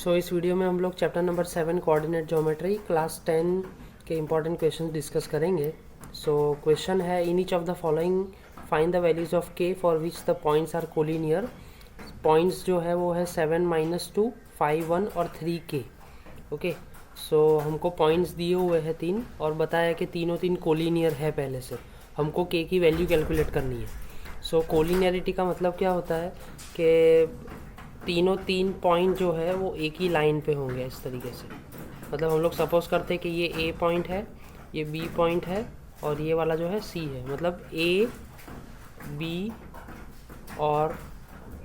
सो इस वीडियो में हम लोग chapter number 7 coordinate geometry class 10 के इंपॉर्टेंट क्वेश्चन डिस्कस करेंगे। सो क्वेश्चन है in each of the following find the values of K for which the points are collinear. Points जो है वो है 7, -2, 5, 1 और 3 के। ओके, सो हमको पॉइंट्स दिए हुए हैं 3 और बताया कि तीनों तीन कोलिनियर है। पहले से हमको के की वैल्यू कैलकुलेट करनी है। सो कोलिनियरिटी का मतलब क्या होता है कि तीनों तीन पॉइंट जो है वो एक ही लाइन पे होंगे इस तरीके से। मतलब हम लोग सपोज करते हैं कि ये ए पॉइंट है, ये बी पॉइंट है और ये वाला जो है सी है। मतलब ए, बी और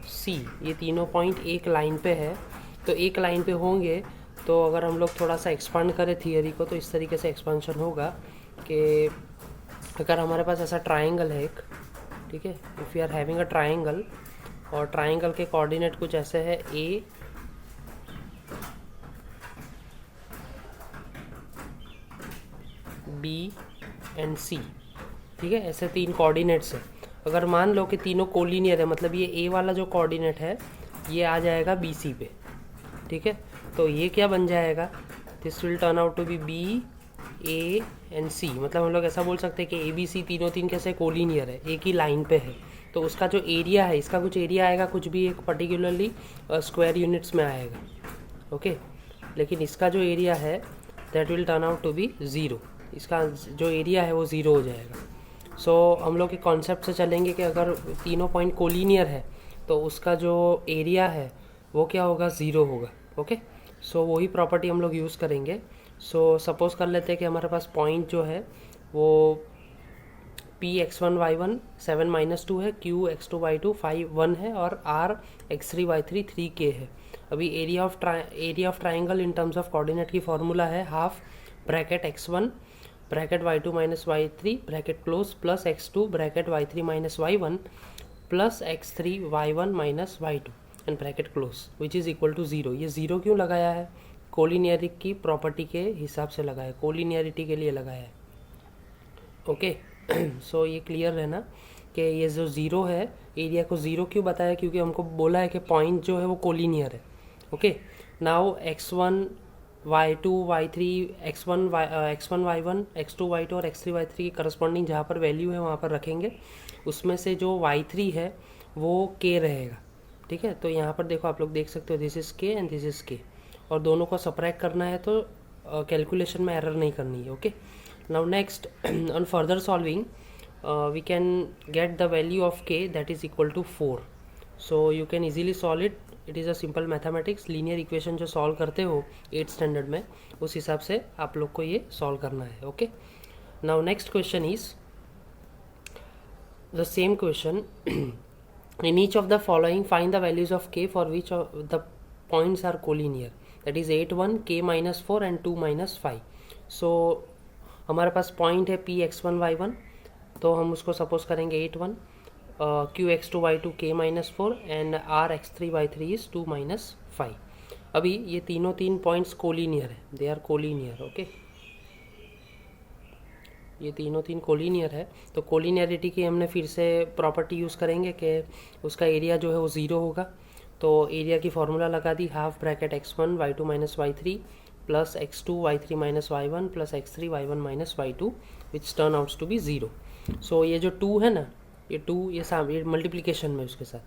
सी ये तीनों पॉइंट एक लाइन पे है। तो एक लाइन पे होंगे तो अगर हम लोग थोड़ा सा एक्सपांड करें थियरी को तो इस तरीके से एक्सपांशन होगा कि अगर हमारे पास ऐसा ट्राइंगल है एक, ठीक है, if you are having a triangle और ट्राइंगल के कोऑर्डिनेट कुछ ऐसे है ए, बी एंड सी, ठीक है, ऐसे तीन कोऑर्डिनेट्स हैं। अगर मान लो कि तीनों कोलिनियर है, मतलब ये ए वाला जो कोऑर्डिनेट है ये आ जाएगा बी सी पे, ठीक है, तो ये क्या बन जाएगा, this will turn out to be B A and C. मतलब हम लोग ऐसा बोल सकते हैं कि ए बी सी तीनों तीन कैसे कोलिनियर है, एक ही लाइन पे है। तो उसका जो एरिया है, इसका कुछ एरिया आएगा, कुछ भी एक पर्टिकुलरली स्क्वायर यूनिट्स में आएगा, ओके। लेकिन इसका जो एरिया है that will turn out to be zero. इसका जो एरिया है वो ज़ीरो हो जाएगा। सो हम लोग के कॉन्सेप्ट से चलेंगे कि अगर तीनों पॉइंट कोलिनियर है तो उसका जो एरिया है वो क्या होगा, ज़ीरो होगा, ओके। सो वही प्रॉपर्टी हम लोग यूज़ करेंगे। सो सपोज़ कर लेते हैं कि हमारे पास पॉइंट जो है वो P x1 y1 7 -2 है, Q x2 y2 5 1 है और R x3 y3 3k है। अभी area of triangle in terms of coordinate की फॉर्मूला है half bracket x1 bracket y2 - y3 bracket close plus x2 bracket y3 - y1 plus x3 y1 - y2 and bracket close which is equal to zero. ये zero क्यों लगाया है, collinearity की property के हिसाब से लगाया है, कोलिनियरिटी के लिए लगाया है, ओके। सो ये क्लियर है ना कि ये जो ज़ीरो है, एरिया को ज़ीरो क्यों बताया, क्योंकि हमको बोला है कि पॉइंट जो है वो कोलिनियर है, okay. Now x1 y2 y3 x1 y1 x2 y2 और x3 y3 की करस्पॉन्डिंग जहाँ पर वैल्यू है वहाँ पर रखेंगे। उसमें से जो y3 है वो k रहेगा, ठीक है। तो यहाँ पर देखो, आप लोग देख सकते हो this is k and this is k, और दोनों को सब्ट्रैक्ट करना है तो कैलकुलेशन में एरर नहीं करनी है, okay. Now next on further solving we can get the value of k that is equal to 4. So you can easily solve it. It is a simple mathematics. Linear equation जो solve करते हो 8th standard में, उस हिसाब से आप लोग को ये solve करना है, okay. Now next question is the same question. In each of the following find the values of k for which of the points are collinear. That is 8 1 k -4 and 2 -5. So हमारे पास point है P x1 y1, तो हम उसको suppose करेंगे 8 1, Q x2 y2 k -4 and R x3 y3 is 2 -5। अभी ये तीनों तीन पॉइंट्स कोलिनियर है, दे आर कोलिनियर, ओके। ये तीनों तीन कोलिनियर है, तो कोलिनियरिटी की हमने फिर से प्रॉपर्टी यूज़ करेंगे कि उसका एरिया जो है वो ज़ीरो होगा। तो एरिया की फार्मूला लगा दी half bracket x1 y2 - y3 plus x2 y3 - y1 plus x3 y1 - y2 which turns out to be zero. So ये जो 2 है ना, ये 2 ये मल्टीप्लिकेशन में उसके साथ,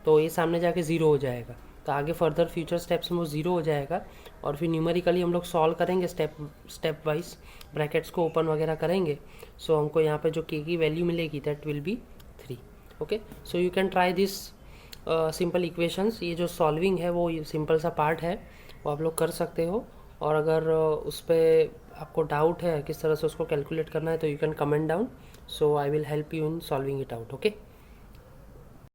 तो ये सामने जाके ज़ीरो हो जाएगा। तो आगे फर्दर फ्यूचर स्टेप्स में वो ज़ीरो हो जाएगा और फिर न्यूमेरिकली हम लोग सॉल्व करेंगे स्टेप वाइज, ब्रैकेट्स को ओपन वगैरह करेंगे। सो हमको यहाँ पे जो के की वैल्यू मिलेगी that will be 3, okay. So you can try this simple equations. ये जो सॉल्विंग है वो सिंपल सा पार्ट है, वो आप लोग कर सकते हो। और अगर उस पर आपको डाउट है किस तरह से उसको कैलकुलेट करना है तो you can comment down, so I will help you in solving it out, okay.